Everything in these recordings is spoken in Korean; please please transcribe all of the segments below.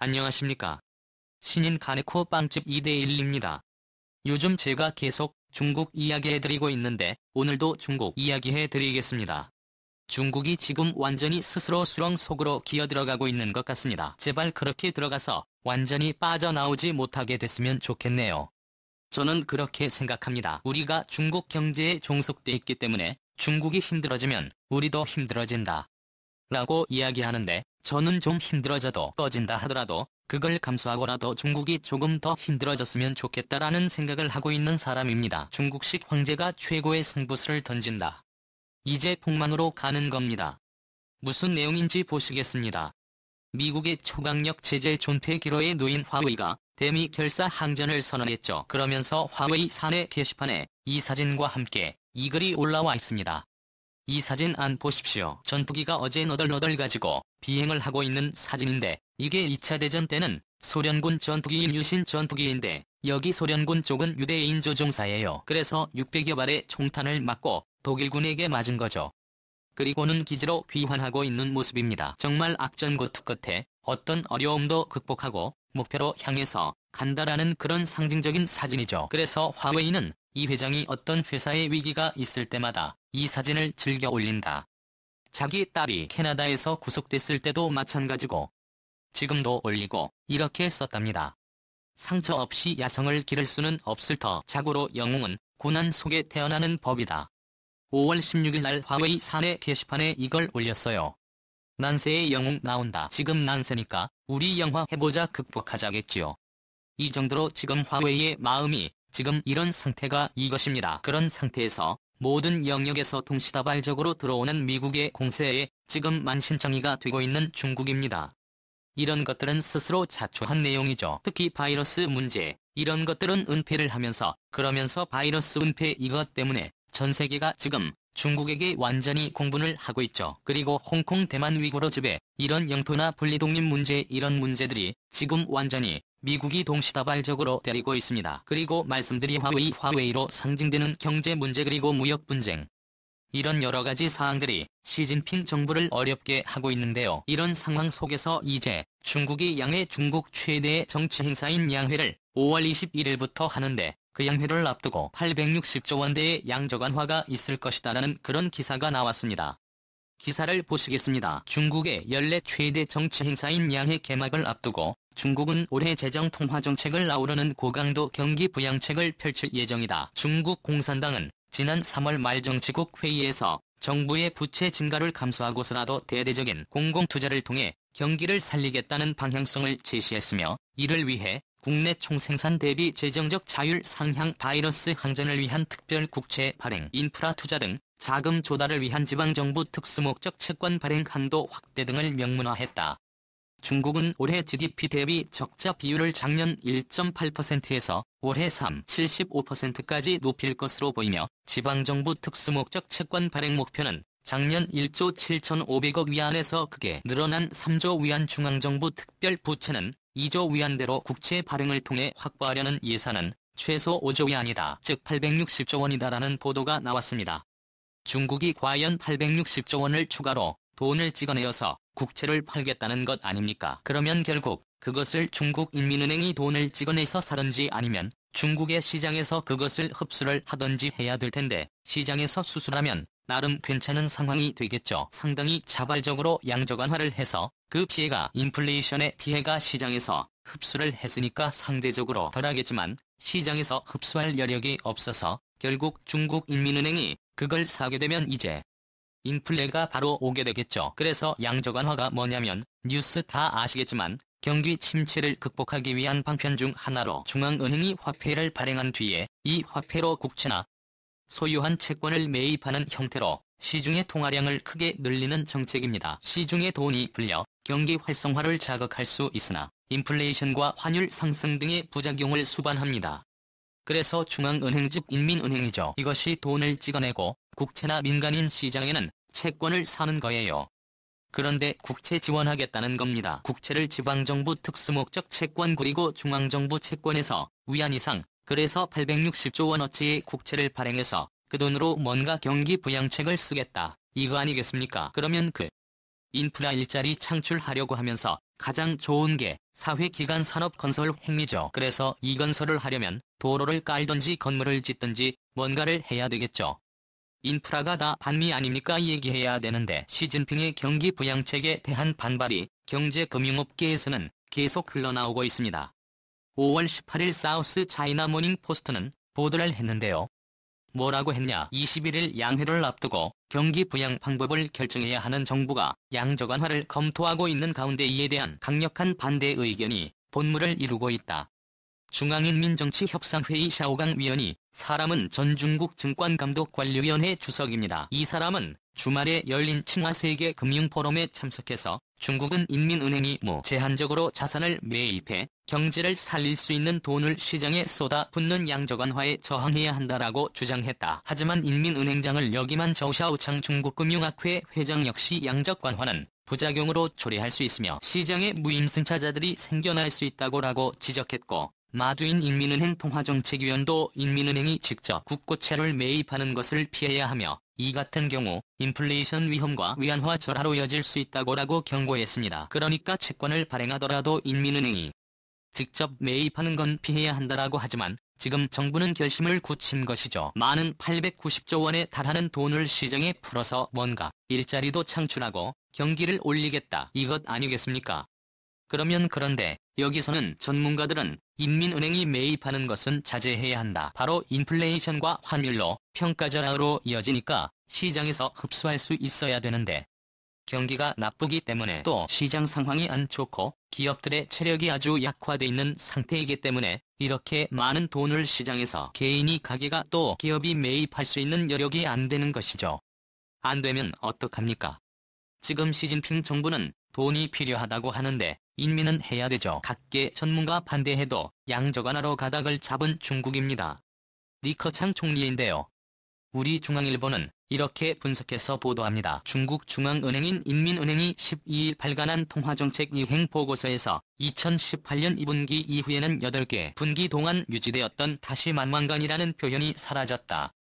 안녕하십니까. 신인 가네코 빵집 2대1입니다. 요즘 제가 계속 중국 이야기해드리고 있는데 오늘도 중국 이야기해드리겠습니다. 중국이 지금 완전히 스스로 수렁 속으로 기어들어가고 있는 것 같습니다. 제발 그렇게 들어가서 완전히 빠져나오지 못하게 됐으면 좋겠네요. 저는 그렇게 생각합니다. 우리가 중국 경제에 종속돼 있기 때문에 중국이 힘들어지면 우리도 힘들어진다 라고 이야기하는데, 저는 좀 힘들어져도 꺼진다 하더라도 그걸 감수하고라도 중국이 조금 더 힘들어졌으면 좋겠다라는 생각을 하고 있는 사람입니다. 중국식 황제가 최고의 승부수를 던진다. 이제 폭망으로 가는 겁니다. 무슨 내용인지 보시겠습니다. 미국의 초강력 제재 존폐 기로에 놓인 화웨이가 대미 결사 항전을 선언했죠. 그러면서 화웨이 사내 게시판에 이 사진과 함께 이 글이 올라와 있습니다. 이 사진 안 보십시오. 전투기가 어제 너덜너덜 가지고 비행을 하고 있는 사진인데, 이게 2차 대전 때는 소련군 전투기인 유신 전투기인데 여기 소련군 쪽은 유대인 조종사예요. 그래서 600여 발의 총탄을 맞고 독일군에게 맞은 거죠. 그리고는 기지로 귀환하고 있는 모습입니다. 정말 악전고투 끝에 어떤 어려움도 극복하고 목표로 향해서 간다라는 그런 상징적인 사진이죠. 그래서 화웨이는 이 회장이 어떤 회사의 위기가 있을 때마다 이 사진을 즐겨 올린다. 자기 딸이 캐나다에서 구속됐을 때도 마찬가지고 지금도 올리고 이렇게 썼답니다. 상처 없이 야성을 기를 수는 없을 터. 자고로 영웅은 고난 속에 태어나는 법이다. 5월 16일 날 화웨이 사내 게시판에 이걸 올렸어요. 난세의 영웅 나온다. 지금 난세니까 우리 영화 해보자 극복하자겠지요. 이 정도로 지금 화웨이의 마음이 지금 이런 상태가 이것입니다. 그런 상태에서 모든 영역에서 동시다발적으로 들어오는 미국의 공세에 지금 만신창이가 되고 있는 중국입니다. 이런 것들은 스스로 자초한 내용이죠. 특히 바이러스 문제, 이런 것들은 은폐를 하면서 그러면서 바이러스 은폐 이것 때문에 전 세계가 지금 중국에게 완전히 공분을 하고 있죠. 그리고 홍콩 대만 위구르 지배, 이런 영토나 분리독립 문제, 이런 문제들이 지금 완전히 미국이 동시다발적으로 때리고 있습니다. 그리고 말씀드린 화웨이로 상징되는 경제 문제 그리고 무역 분쟁, 이런 여러가지 사항들이 시진핑 정부를 어렵게 하고 있는데요. 이런 상황 속에서 이제 중국이 양회, 중국 최대의 정치 행사인 양회를 5월 21일부터 하는데, 그 양회를 앞두고 860조 원대의 양적완화가 있을 것이다라는 그런 기사가 나왔습니다. 기사를 보시겠습니다. 중국의 연례 최대 정치 행사인 양회 개막을 앞두고 중국은 올해 재정 통화 정책을 아우르는 고강도 경기 부양책을 펼칠 예정이다. 중국 공산당은 지난 3월 말 정치국 회의에서 정부의 부채 증가를 감수하고서라도 대대적인 공공투자를 통해 경기를 살리겠다는 방향성을 제시했으며, 이를 위해 국내 총생산 대비 재정적 자율 상향, 바이러스 항전을 위한 특별 국채 발행, 인프라 투자 등 자금 조달을 위한 지방정부 특수목적 채권 발행 한도 확대 등을 명문화했다. 중국은 올해 GDP 대비 적자 비율을 작년 1.8%에서 올해 3.75%까지 높일 것으로 보이며, 지방정부 특수목적 채권 발행 목표는 작년 1조 7,500억 위안에서 크게 늘어난 3조 위안, 중앙정부 특별 부채는 2조 위안대로 국채 발행을 통해 확보하려는 예산은 최소 5조 위안이다. 즉 860조 원이다라는 보도가 나왔습니다. 중국이 과연 860조 원을 추가로 돈을 찍어내어서 국채를 팔겠다는 것 아닙니까? 그러면 결국 그것을 중국인민은행이 돈을 찍어내서 사든지 아니면 중국의 시장에서 그것을 흡수를 하든지 해야 될 텐데, 시장에서 수술하면 나름 괜찮은 상황이 되겠죠. 상당히 자발적으로 양적완화를 해서 그 피해가, 인플레이션의 피해가 시장에서 흡수를 했으니까 상대적으로 덜하겠지만, 시장에서 흡수할 여력이 없어서 결국 중국인민은행이 그걸 사게 되면 이제 인플레가 바로 오게 되겠죠. 그래서 양적완화가 뭐냐면, 뉴스 다 아시겠지만 경기 침체를 극복하기 위한 방편 중 하나로 중앙은행이 화폐를 발행한 뒤에 이 화폐로 국채나 소유한 채권을 매입하는 형태로 시중의 통화량을 크게 늘리는 정책입니다. 시중에 돈이 풀려 경기 활성화를 자극할 수 있으나 인플레이션과 환율 상승 등의 부작용을 수반합니다. 그래서 중앙은행 즉 인민은행이죠. 이것이 돈을 찍어내고 국채나 민간인 시장에는 채권을 사는 거예요. 그런데 국채 지원하겠다는 겁니다. 국채를 지방정부 특수목적 채권 그리고 중앙정부 채권에서 위안 이상, 그래서 860조 원어치의 국채를 발행해서 그 돈으로 뭔가 경기 부양책을 쓰겠다, 이거 아니겠습니까? 그러면 그 인프라 일자리 창출하려고 하면서 가장 좋은 게 사회기관 산업건설 행위죠. 그래서 이 건설을 하려면 도로를 깔든지 건물을 짓든지 뭔가를 해야 되겠죠. 인프라가 다 반미 아닙니까 얘기해야 되는데 시진핑의 경기 부양책에 대한 반발이 경제금융업계에서는 계속 흘러나오고 있습니다. 5월 18일 사우스 차이나 모닝 포스트는 보도를 했는데요. 뭐라고 했냐? 21일 양회를 앞두고 경기 부양 방법을 결정해야 하는 정부가 양적완화를 검토하고 있는 가운데 이에 대한 강력한 반대 의견이 본물을 이루고 있다. 중앙인민정치협상회의 샤오강 위원이 사람은 전 중국 증권감독관리위원회 주석입니다. 이 사람은 주말에 열린 칭화 세계 금융포럼에 참석해서 중국은 인민은행이 무제한적으로 자산을 매입해 경제를 살릴 수 있는 돈을 시장에 쏟아붓는 양적완화에 저항해야 한다라고 주장했다. 하지만 인민은행장을 역임한 저우샤오창 중국금융학회 회장 역시 양적완화는 부작용으로 초래할 수 있으며 시장에 무임승차자들이 생겨날 수 있다고라고 지적했고, 마두인 인민은행 통화정책위원도 인민은행이 직접 국고채를 매입하는 것을 피해야 하며 이 같은 경우 인플레이션 위험과 위안화 절하로 이어질 수 있다고라고 경고했습니다. 그러니까 채권을 발행하더라도 인민은행이 직접 매입하는 건 피해야 한다라고 하지만 지금 정부는 결심을 굳힌 것이죠. 많은 890조 원에 달하는 돈을 시장에 풀어서 뭔가 일자리도 창출하고 경기를 올리겠다, 이것 아니겠습니까? 그런데 여기서는 전문가들은 인민은행이 매입하는 것은 자제해야 한다. 바로 인플레이션과 환율로 평가절하로 이어지니까 시장에서 흡수할 수 있어야 되는데 경기가 나쁘기 때문에 또 시장 상황이 안 좋고 기업들의 체력이 아주 약화돼 있는 상태이기 때문에 이렇게 많은 돈을 시장에서 개인이 가게가 또 기업이 매입할 수 있는 여력이 안 되는 것이죠. 안 되면 어떡합니까? 지금 시진핑 정부는 돈이 필요하다고 하는데 인민은 해야 되죠. 각계 전문가 반대해도 양적완화로 가닥을 잡은 중국입니다. 리커창 총리인데요. 우리 중앙일보는 이렇게 분석해서 보도합니다. 중국 중앙은행인 인민은행이 12일 발간한 통화정책 이행 보고서에서 2018년 2분기 이후에는 8개 분기 동안 유지되었던 다시 만만관이라는 표현이 사라졌다.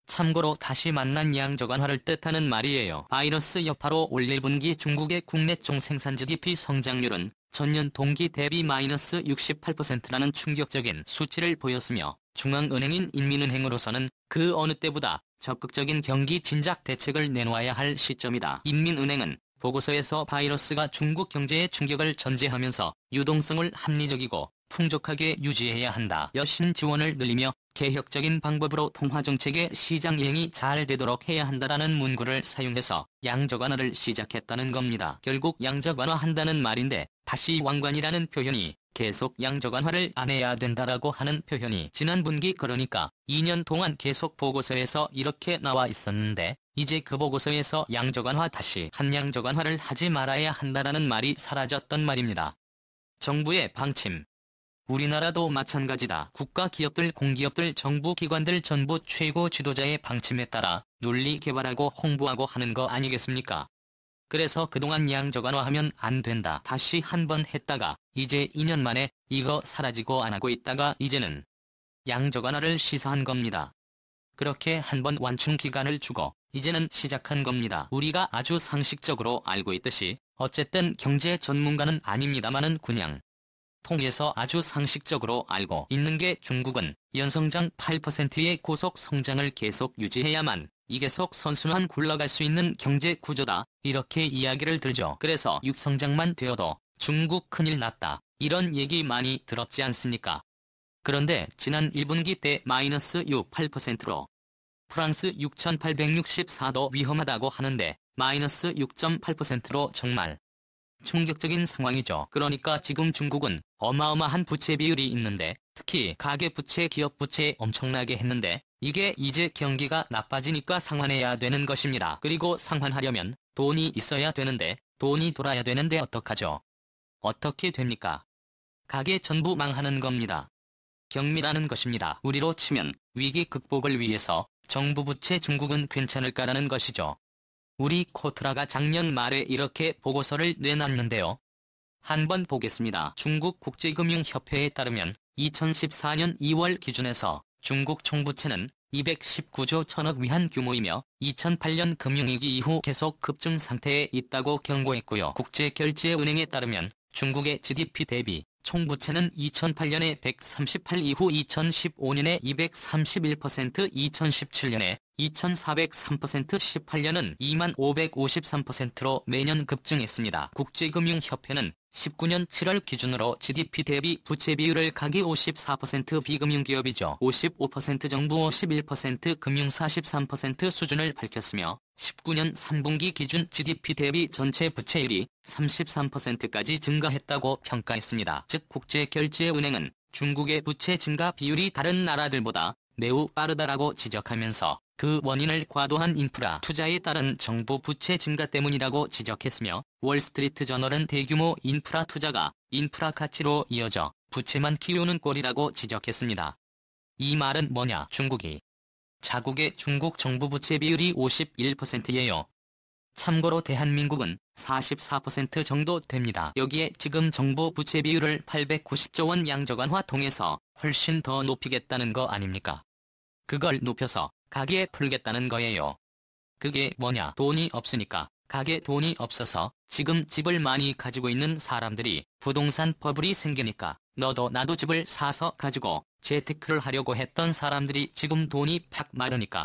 참고로 다시 만난 양적완화를 뜻하는 말이에요. 바이러스 여파로 올 1분기 중국의 국내 총생산 GDP 성장률은 전년 동기 대비 마이너스 68%라는 충격적인 수치를 보였으며 중앙은행인 인민은행으로서는 그 어느 때보다 적극적인 경기 진작 대책을 내놓아야 할 시점이다. 인민은행은 보고서에서 바이러스가 중국 경제에 충격을 전제하면서 유동성을 합리적이고 풍족하게 유지해야 한다. 여신 지원을 늘리며 개혁적인 방법으로 통화정책의 시장 이행이 잘 되도록 해야 한다라는 문구를 사용해서 양적완화를 시작했다는 겁니다. 결국 양적완화한다는 말인데 다시 왕관이라는 표현이 계속 양적완화를 안 해야 된다라고 하는 표현이 지난 분기 그러니까 2년 동안 계속 보고서에서 이렇게 나와 있었는데 이제 그 보고서에서 양적완화 다시 한 양적완화를 하지 말아야 한다라는 말이 사라졌던 말입니다. 정부의 방침. 우리나라도 마찬가지다. 국가 기업들, 공기업들, 정부 기관들 전부 최고 지도자의 방침에 따라 논리 개발하고 홍보하고 하는 거 아니겠습니까? 그래서 그동안 양적완화하면 안 된다 다시 한번 했다가 이제 2년 만에 이거 사라지고 안 하고 있다가 이제는 양적완화를 시사한 겁니다. 그렇게 한번 완충 기간을 주고 이제는 시작한 겁니다. 우리가 아주 상식적으로 알고 있듯이 어쨌든 경제 전문가는 아닙니다마는 그냥 통해서 아주 상식적으로 알고 있는 게 중국은 연성장 8%의 고속 성장을 계속 유지해야만 이계속 선순환 굴러갈 수 있는 경제 구조다, 이렇게 이야기를 들죠. 그래서 육성장만 되어도 중국 큰일 났다, 이런 얘기 많이 들었지 않습니까? 그런데 지난 1분기 때 마이너스 8%로 프랑스 6864도 위험하다고 하는데 마이너스 6.8%로 정말 충격적인 상황이죠. 그러니까 지금 중국은 어마어마한 부채 비율이 있는데 특히 가계부채, 기업부채 엄청나게 했는데 이게 이제 경기가 나빠지니까 상환해야 되는 것입니다. 그리고 상환하려면 돈이 있어야 되는데 돈이 돌아야 되는데 어떡하죠? 어떻게 됩니까? 가게 전부 망하는 겁니다. 경미라는 것입니다. 우리로 치면 위기 극복을 위해서 정부 부채 중국은 괜찮을까라는 것이죠. 우리 코트라가 작년 말에 이렇게 보고서를 내놨는데요. 한번 보겠습니다. 중국 국제금융협회에 따르면 2014년 2월 기준에서 중국 총부채는 219조 1000억 위안 규모이며 2008년 금융위기 이후 계속 급증 상태에 있다고 경고했고요. 국제결제은행에 따르면 중국의 GDP 대비 총부채는 2008년에 138 이후 2015년에 231%, 2017년에 2403%, 18년은 2553%로 매년 급증했습니다. 국제금융협회는 19년 7월 기준으로 GDP 대비 부채 비율을 각이 54% 비금융기업이죠. 55% 정부 51% 금융 43% 수준을 밝혔으며 19년 3분기 기준 GDP 대비 전체 부채율이 33%까지 증가했다고 평가했습니다. 즉 국제결제은행은 중국의 부채 증가 비율이 다른 나라들보다 매우 빠르다라고 지적하면서 그 원인을 과도한 인프라 투자에 따른 정부 부채 증가 때문이라고 지적했으며 월스트리트 저널은 대규모 인프라 투자가 인프라 가치로 이어져 부채만 키우는 꼴이라고 지적했습니다. 이 말은 뭐냐? 중국이 자국의 중국 정부 부채 비율이 51%예요. 참고로 대한민국은 44% 정도 됩니다. 여기에 지금 정부 부채 비율을 890조 원 양적완화 통해서 훨씬 더 높이겠다는 거 아닙니까? 그걸 높여서 가게에 풀겠다는 거예요. 그게 뭐냐? 돈이 없으니까. 가게 돈이 없어서 지금 집을 많이 가지고 있는 사람들이 부동산 버블이 생기니까 너도 나도 집을 사서 가지고 재테크를 하려고 했던 사람들이 지금 돈이 팍 마르니까